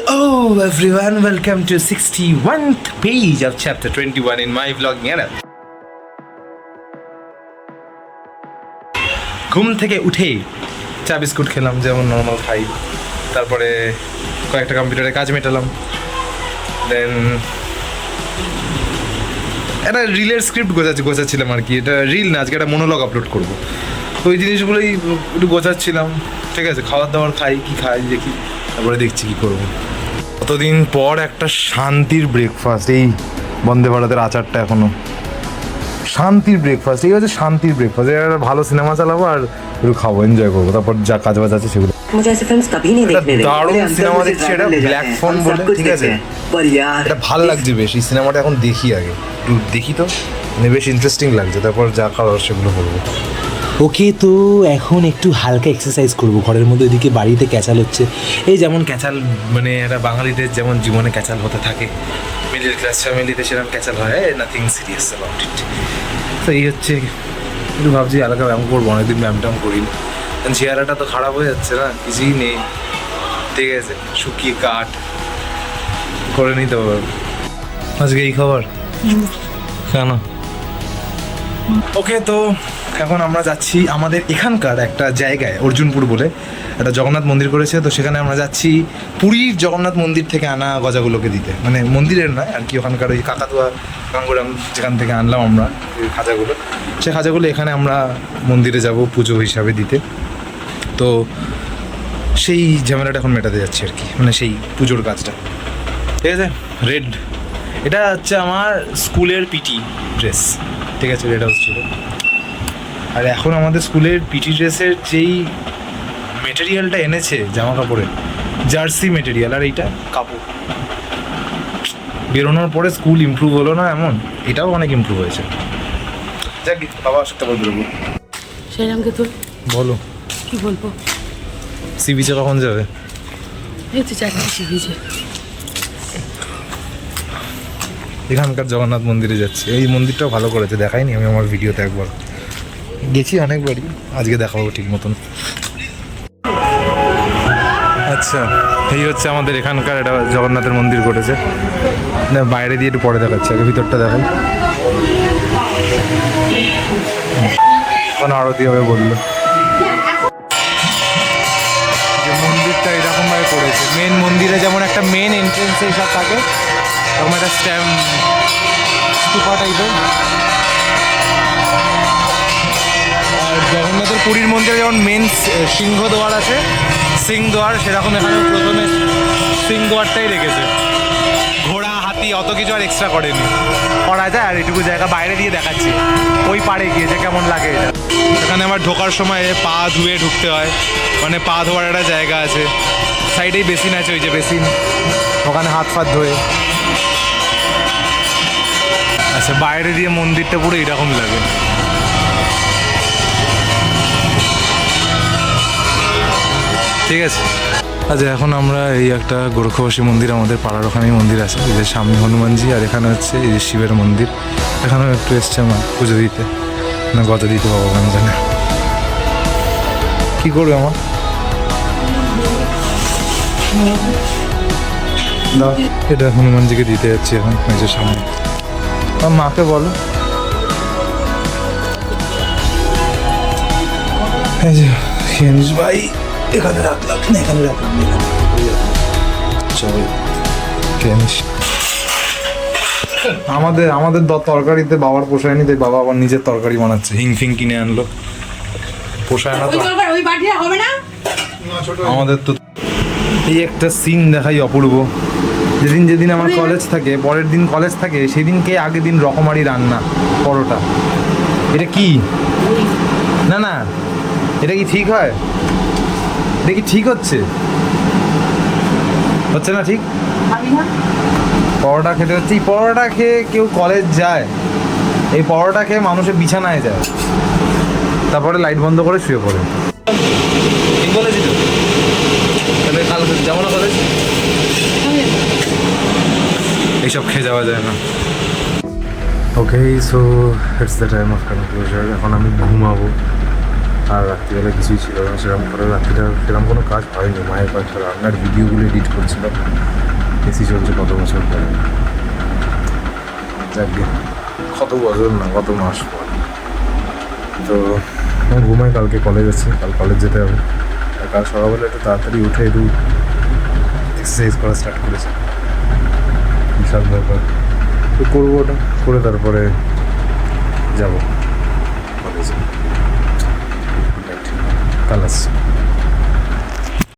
Hello everyone, welcome to 61th page of chapter 21 in my vlogging channel. ঘুম থেকে উঠেই চা বিস্কুট খেলাম যেমন নর্মাল খাই, তারপরে কয়েকটা কম্পিউটারে কাজ মেটালাম, দেন একটা রিলের স্ক্রিপ্ট গোছাচ্ছিলাম আর কি। এটা রিল না, আজকে একটা মনোলগ আপলোড করবো, তো ওই জিনিসগুলোই একটু গোছাচ্ছিলাম। ঠিক আছে, খাবার দাবার খাই দেখি, তারপরে দেখছি কী করবো। কতদিন পর একটা শান্তির ব্রেকফাস্ট, এই বন্দে ভারতের আচারটা এখনো শান্তির ব্রেকফাস্ট। এই হচ্ছে শান্তির ব্রেকফাস্ট। একটা ভালো সিনেমা চালাবো আর একটু খাবো, এনজয় করবো, তারপর যা কাজ বাজ আছে সেগুলো। দারুণ সিনেমা দেখছি, এটা ব্ল্যাক ফোন বলে। ঠিক আছে, এটা ভালো লাগছে বেশ। এই সিনেমাটা এখন দেখি, আগে একটু দেখি তো, মানে বেশ ইন্টারেস্টিং লাগছে, তারপর যা খাওয়ার সেগুলো করবো। ওকে, তো এখন একটু হালকা এক্সারসাইজ করবো ঘরের মধ্যে। এদিকে বাড়িতে ক্যাচাল হচ্ছে, এই যেমন ক্যাচাল মানে একটা বাঙালিদের যেমন জীবনে ক্যাচাল হতে থাকে, মিডল ক্লাস ফ্যামিলিতে সেরকম ক্যাচাল হয়, নাথিং সিরিয়াস অ্যাবাউট ইট। তো এই হচ্ছে, একটু ভাবছি হালকা ব্যায়াম করবো, অনেকদিন ব্যায়াম ট্যায়াম করিনি, কারণ চেহারাটা তো খারাপ হয়ে যাচ্ছে না, কিছুই নেই। ঠিক আছে, শুকিয়ে কাঠ করে নিতে পারবো। আজকে এই খবর কেন? ওকে, তো এখন আমরা যাচ্ছি আমাদের এখানকার একটা জায়গায়, অর্জুনপুর বলে একটা জগন্নাথ মন্দির করেছে, তো সেখানে আমরা যাচ্ছি পুরীর জগন্নাথ মন্দির থেকে আনা গজাগুলোকে দিতে। মানে মন্দিরের নয় আর কি, ওখানকার ওই কাকাতুয়া গাঙ্গুরাম যেখান থেকে আনলাম আমরা ওই খাজাগুলো, সে খাজাগুলো এখানে আমরা মন্দিরে যাব পুজো হিসাবে দিতে। তো সেই ঝামেলাটা এখন মেটাতে যাচ্ছি আর কি, মানে সেই পুজোর কাজটা। ঠিক আছে, রেড, এটা হচ্ছে আমার স্কুলের পিটি ড্রেস। ঠিক আছে, রেড হাউস ছিল। আর এখন আমাদের স্কুলের পিটি ড্রেসের যেই মেটেরিয়ালটা এনেছে জামা কাপড়ের, জার্সি মেটেরিয়াল, আর এইটা কাপড়। বেরোনোর পরে স্কুল ইমপ্রুভ হলো না এমন, এটাও অনেক ইমপ্রুভ হয়েছে। যাক, বাবা সত্যি বল বেরোবো। সেরামকে তোর বলো, কি বলবো? সি বিচে কখন যাবে? এই তো চারটে সি বিচে। এখানকার জগন্নাথ মন্দিরে যাচ্ছি। এই মন্দিরটাও ভালো করেছে, দেখাইনি আমি আমার ভিডিওতে, একবার গেছি অনেকবারই, আজকে দেখাবো ঠিক মতন। আচ্ছা, এই হচ্ছে আমাদের এখানকার এটা জগন্নাথের মন্দির করেছে। না, বাইরে দিয়ে একটু পরে দেখাচ্ছে, আগে ভিতরটা দেখাই। এখন আরতি হবে বললো। যে মন্দিরটা এরকমভাবে করেছে, মেন মন্দিরে যেমন একটা মেন এন্ট্রেন্সে সব থাকে, তখন একটা স্তূপা টাইপের। আর জগন্নাথের পুরীর মন্দিরে যেমন মেন সিংহদ্বার আছে, সিংহদ্বার, সেরকম এখানে প্রথমে সিংহদ্বারটাই রেখেছে। ঘোড়া হাতি অত কিছু আর এক্সট্রা করেনি, করা যায়। আর এটুকু জায়গা বাইরে দিয়ে দেখাচ্ছি, ওই পাড়ে গিয়েছে কেমন লাগে এটা। এখানে আবার ঢোকার সময় পা ধুয়ে ঢুকতে হয়, মানে পা ধোয়ার একটা জায়গা আছে, সাইডেই বেসিন আছে, ওই যে বেসিন, ওখানে হাত ফাত ধোয়ে। আচ্ছা, বাইরে দিয়ে মন্দিরটা পুরো এরকম লাগে। ঠিক আছে, আচ্ছা এখন আমরা এই একটা গোরক্ষবাসী মন্দির, আমাদের পাড়ার ওখানেই মন্দির আছে, এই যে সামনে হনুমানজি, আর এখানে হচ্ছে এই যে শিবের মন্দির। এখানেও একটু এসছে আমার পুজো দিতে, না গত দিতে, ভগবান জানে কী করবে আমার। এটা হনুমানজিকে দিতে যাচ্ছি এখন, এই যে সামনে। আমার মাকে বলো, এই যে হিন্স ভাই এখানে রাখলাম, এখানে রাখলাম, চল আমাদের তরকারিতে বাবার পোষায় নি, তাই বাবা আবার নিজের তরকারি বানাচ্ছে। হিং ফিং কিনে আনলো, পোষায় না তো আমাদের। তো এই একটা সিন দেখাই অপূর্ব। যেদিন আমার কলেজ থাকে, পরের দিন কলেজ থাকে, সেদিনকে আগের দিন রকমারি রান্না, পরোটা। এটা কি? না এটা কি ঠিক হয়? এটা কি ঠিক হচ্ছে না? ঠিক পরোটা খেতে হচ্ছে। এই পরোটা খেয়ে কেউ কলেজ যায়? এই পরোটা খেয়ে মানুষের বিছানায় যায়, তারপরে লাইট বন্ধ করে শুয়ে পড়ে। ঠিক বলেছি তো? তাহলে কাল যাবো না কলেজ? এইসব খেয়ে যাওয়া যায় না। Okay, so it's the time of conclusion. এখন আমি ঘুমাবো, আর রাত্রিবেলা কিছুই ছিল না, সেরকম করে রাত্রিটা সেরকম কোনো কাজ হয়নি। মায়ের কয়েকটা রান্নার ভিডিওগুলো এডিট করছিল, এসি চলছে কত বছর পরে, যাকে কত বছর না কত মাস পর। তো আমার ঘুমাই, কালকে কলেজ আছে, কাল কলেজ যেতে হবে। আর কাল সকালবেলা একটু তাড়াতাড়ি উঠে একটু এক্সারসাইজ করা স্টার্ট করেছে, বিশাল ব্যাপার। তো করবো ওটা, করে তারপরে যাবো কলেজে। কাল আসছি।